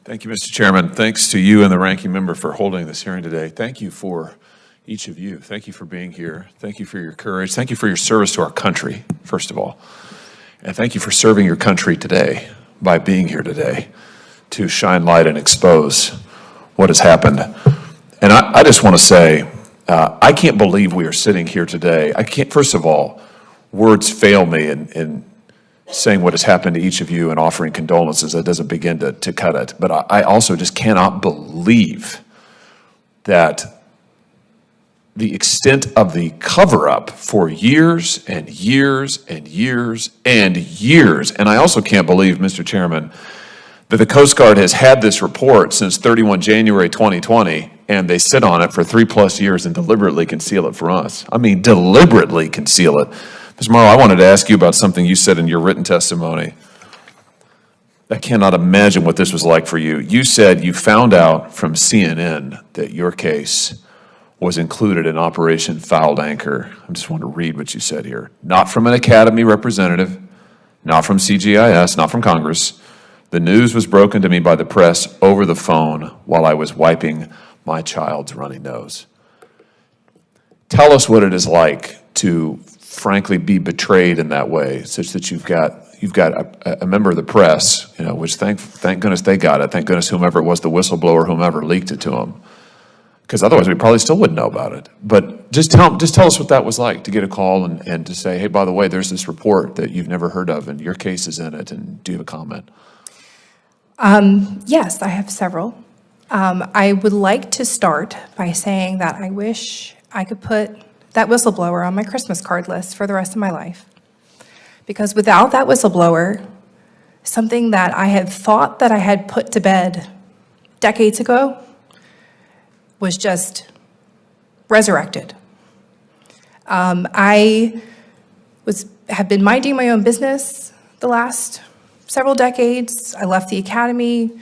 Thank you, Mr. Chairman. Thanks to you and the ranking member for holding this hearing today. Thank you for each of you. Thank you for being here. Thank you for your courage. Thank you for your service to our country, first of all. And thank you for serving your country today by being here today to shine light and expose what has happened. And I just want to say, I can't believe we are sitting here today. I can't, first of all, words fail me in saying what has happened to each of you and offering condolences. That doesn't begin to cut it. But I also just cannot believe that the extent of the cover-up for years and years and years and years. And I also can't believe, Mr. Chairman, that the Coast Guard has had this report since 31 January 2020, and they sit on it for 3+ years and deliberately conceal it from us. I mean, deliberately conceal it. Ms. Morrow, I wanted to ask you about something you said in your written testimony. I cannot imagine what this was like for you. You said you found out from CNN that your case was included in Operation Fouled Anchor. I just want to read what you said here. Not from an Academy representative, not from CGIS, not from Congress. The news was broken to me by the press over the phone while I was wiping my child's runny nose. Tell us what it is like to frankly be betrayed in that way, such that you've got a member of the press, which thank goodness they got it. Thank goodness whomever it was, the whistleblower, whomever leaked it to them. Because otherwise we probably still wouldn't know about it. But just tell us what that was like, to get a call and to say, hey, by the way, there's this report that you've never heard of and your case is in it, and do you have a comment? Yes, I have several. I would like to start by saying that I wish I could put that whistleblower on my Christmas card list for the rest of my life. Because without that whistleblower, something that I had thought that I had put to bed decades ago was just resurrected. I have been minding my own business the last several decades. I left the academy,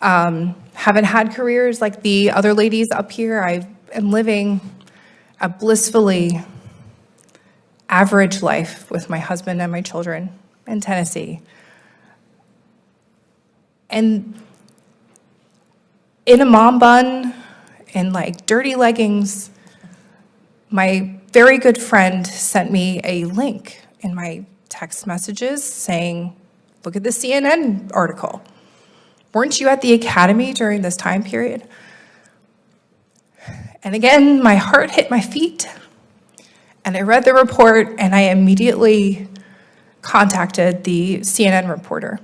haven't had careers like the other ladies up here. I am living a blissfully average life with my husband and my children in Tennessee. And in a mom bun, in like dirty leggings, my very good friend sent me a link in my text messages saying, look at the CNN article. Weren't you at the academy during this time period? And again, my heart hit my feet, and I read the report, and I immediately contacted the CNN reporter.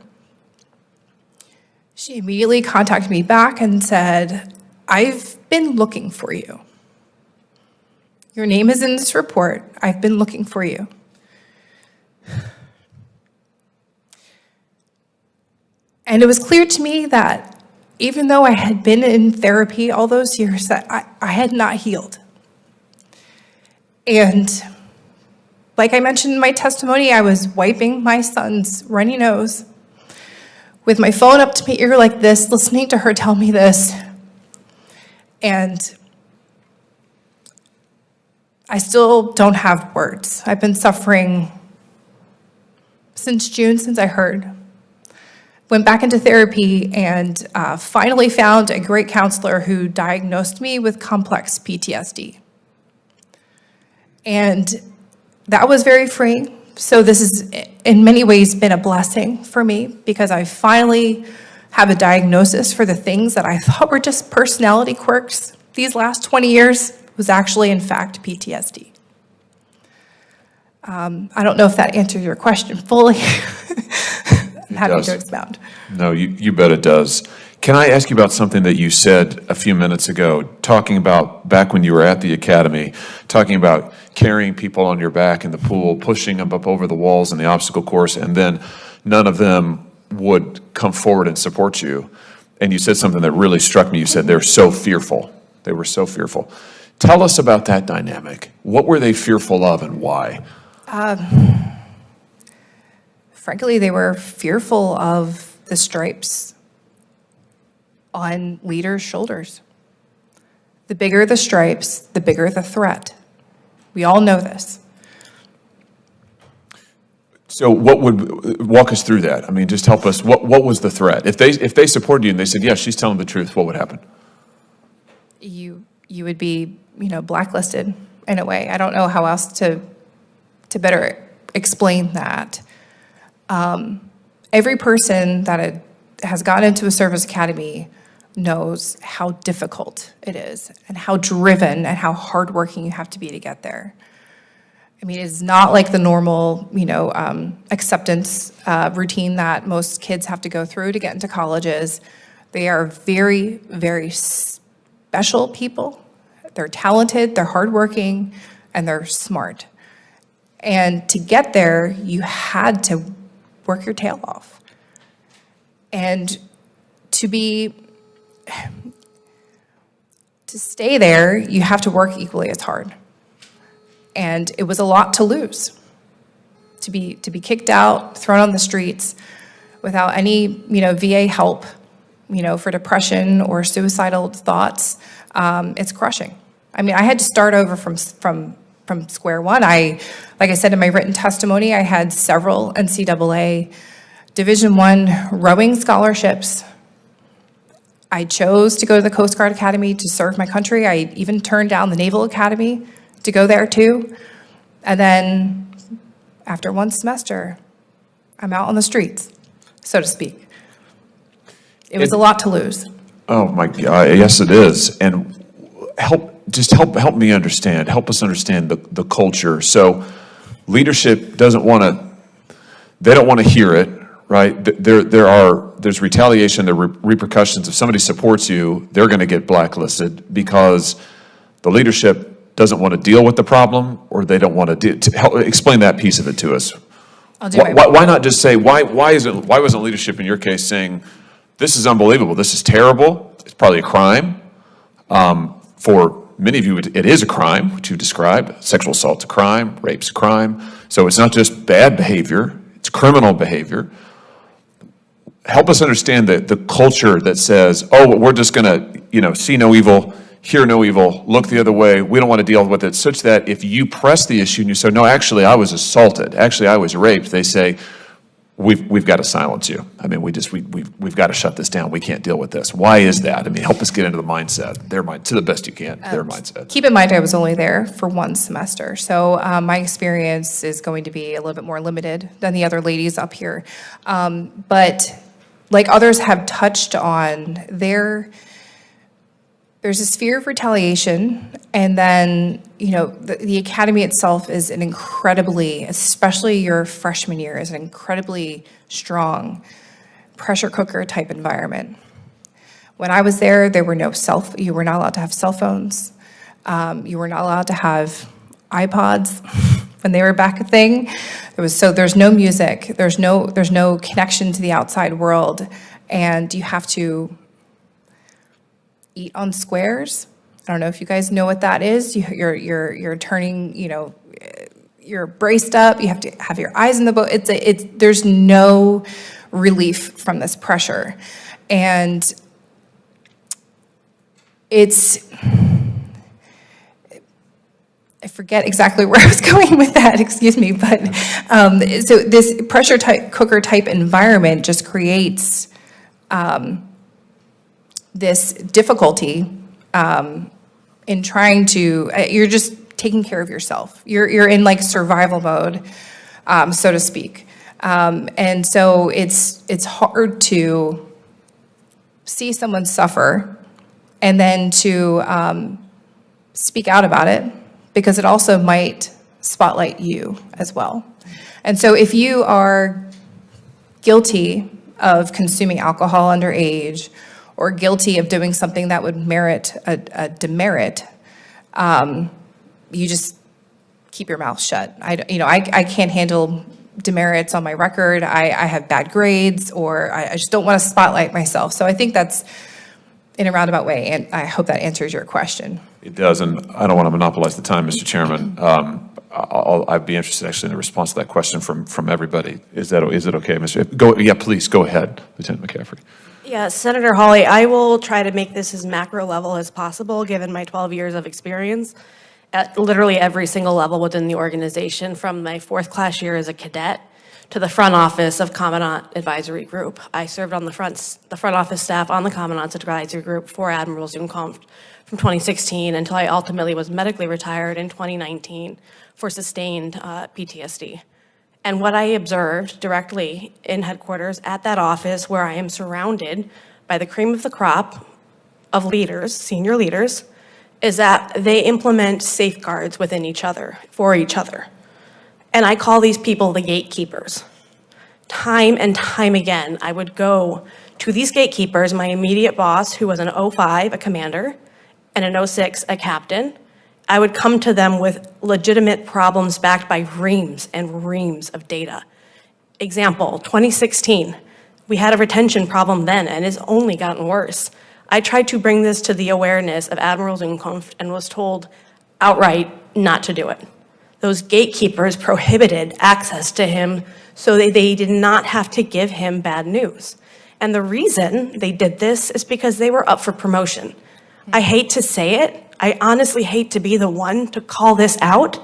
She immediately contacted me back and said, I've been looking for you. Your name is in this report. I've been looking for you. And it was clear to me that even though I had been in therapy all those years, that I had not healed. And like I mentioned in my testimony, I was wiping my son's runny nose with my phone up to my ear like this, listening to her tell me this. And I still don't have words. I've been suffering since June, since I heard. Went back into therapy and finally found a great counselor who diagnosed me with complex PTSD. And that was very freeing. So this has, in many ways, been a blessing for me because I finally have a diagnosis for the things that I thought were just personality quirks. These last 20 years was actually, in fact, PTSD. I don't know if that answers your question fully. I'm happy to expound. No, you bet it does. Can I ask you about something that you said a few minutes ago, talking about back when you were at the academy, talking about carrying people on your back in the pool, pushing them up over the walls in the obstacle course, and then none of them would come forward and support you. And you said something that really struck me. You said they're so fearful. They were so fearful. Tell us about that dynamic. What were they fearful of and why? Frankly, they were fearful of the stripes on leaders' shoulders. The bigger the stripes, the bigger the threat. We all know this. So walk us through that? I mean, just help us, what was the threat? If they supported you and they said, yeah, she's telling the truth, what would happen? You would be, blacklisted in a way. I don't know how else to better explain that. Every person that has gotten into a service academy knows how difficult it is and how driven and how hardworking you have to be to get there. I mean, it's not like the normal, acceptance routine that most kids have to go through to get into colleges. They are very, very special people. They're talented, they're hardworking, and they're smart. And to get there, you had to work your tail off. And to stay there, you have to work equally as hard. And it was a lot to lose. To be kicked out, thrown on the streets without any, VA help, for depression or suicidal thoughts, it's crushing. I mean, I had to start over from square one. Like I said in my written testimony, I had several NCAA Division I rowing scholarships. I chose to go to the Coast Guard Academy to serve my country. I even turned down the Naval Academy to go there too. And then after one semester, I'm out on the streets, so to speak. It was a lot to lose. Oh my God, yes it is. And help me understand, help us understand the culture. So leadership they don't want to hear it, right? There's retaliation, there are repercussions. If somebody supports you, they're going to get blacklisted because the leadership doesn't want to deal with the problem, or they don't want to help explain that piece of it to us. I'll do Why not just say, why wasn't leadership in your case saying, this is unbelievable, this is terrible, it's probably a crime. For many of you, it is a crime, which you described. Sexual assault's a crime, rape's a crime. So it's not just bad behavior, it's criminal behavior. Help us understand the culture that says, oh, we're just going to, see no evil, hear no evil, look the other way, we don't want to deal with it, such that if you press the issue and you say, no, actually, I was assaulted, actually, I was raped, they say, we've got to silence you. I mean, we've got to shut this down. We can't deal with this. Why is that? I mean, help us get into the mindset, to the best you can, their mindset. Keep in mind, I was only there for one semester, so my experience is going to be a little bit more limited than the other ladies up here. But like others have touched on, there's this fear of retaliation, and then, the academy itself is an incredibly, especially your freshman year, is an incredibly strong pressure cooker type environment. When I was there, you were not allowed to have cell phones. You were not allowed to have iPods when they were back a thing. There's no music, there's no connection to the outside world, and you have to eat on squares. I don't know if you guys know what that is. You're turning, you're braced up. You have to have your eyes in the boat. There's no relief from this pressure, and I forget exactly where I was going with that. Excuse me, but so this pressure cooker type environment just creates this difficulty in trying to, you're just taking care of yourself. You're in like survival mode, so to speak. And so it's hard to see someone suffer and then to speak out about it, because it also might spotlight you as well. And so if you are guilty of consuming alcohol underage, or guilty of doing something that would merit a demerit, you just keep your mouth shut. I can't handle demerits on my record. I have bad grades, or I just don't want to spotlight myself. So I think that's in a roundabout way, and I hope that answers your question. It does, and I don't want to monopolize the time, Mr. Chairman. I'd be interested actually in the response to that question from everybody. Is it okay, Mr.? Yeah, please go ahead, Lieutenant McCaffrey. Yeah, Senator Hawley, I will try to make this as macro level as possible, given my 12 years of experience at literally every single level within the organization, from my 4th class year as a cadet to the front office of Commandant Advisory Group. I served on the front office staff on the Commandant's Advisory Group for Admiral Zumkunft from 2016 until I ultimately was medically retired in 2019 for sustained PTSD. And what I observed directly in headquarters at that office, where I am surrounded by the cream of the crop of leaders, senior leaders, is that they implement safeguards within each other, for each other. And I call these people the gatekeepers. Time and time again, I would go to these gatekeepers, my immediate boss, who was an 05, a commander, and an 06, a captain. I would come to them with legitimate problems backed by reams and reams of data. Example, 2016, we had a retention problem then, and it's only gotten worse. I tried to bring this to the awareness of Admiral Zumkunft and was told outright not to do it. Those gatekeepers prohibited access to him so they did not have to give him bad news. And the reason they did this is because they were up for promotion. I hate to say it, I honestly hate to be the one to call this out,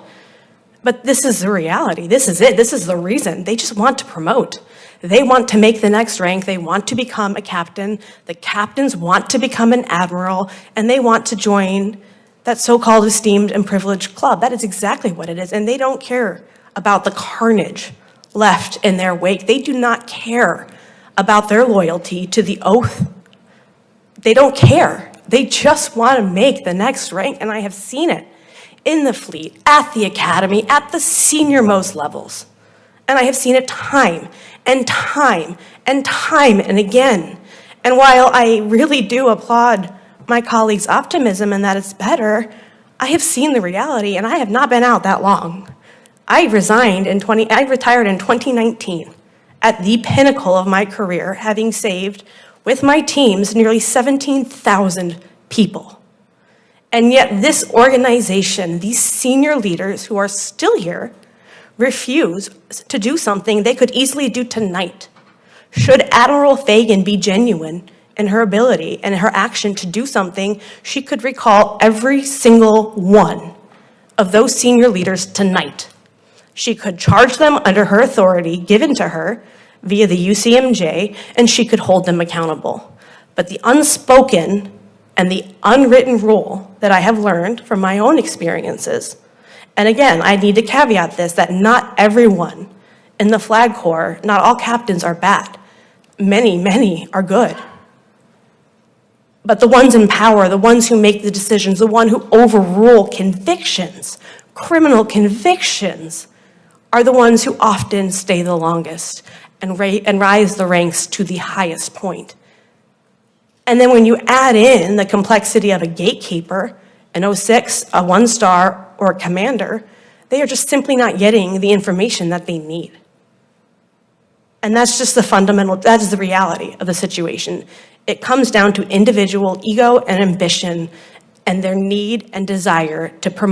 but this is the reality. This is it. This is the reason. They just want to promote. They want to make the next rank. They want to become a captain. The captains want to become an admiral, and they want to join that so-called esteemed and privileged club. That is exactly what it is, and they don't care about the carnage left in their wake. They do not care about their loyalty to the oath. They don't care. They just want to make the next rank, and I have seen it in the fleet, at the academy, at the senior-most levels. And I have seen it time and time and time and again. And while I really do applaud my colleagues' optimism and that it's better, I have seen the reality, and I have not been out that long. I retired in 2019 at the pinnacle of my career, having saved with my teams nearly 17,000 people. And yet this organization, these senior leaders who are still here, refuse to do something they could easily do tonight. Should Admiral Fagan be genuine in her ability and her action to do something, she could recall every single one of those senior leaders tonight. She could charge them under her authority given to her via the UCMJ, and she could hold them accountable. But the unspoken and the unwritten rule that I have learned from my own experiences, and again, I need to caveat this, that not everyone in the Flag Corps, not all captains are bad. Many are good. But the ones in power, the ones who make the decisions, the one who overrule convictions, criminal convictions, are the ones who often stay the longest and rise the ranks to the highest point. And then when you add in the complexity of a gatekeeper, an 06, a 1-star, or a commander, they are just simply not getting the information that they need. And that's just the fundamental, that is the reality of the situation. It comes down to individual ego and ambition and their need and desire to promote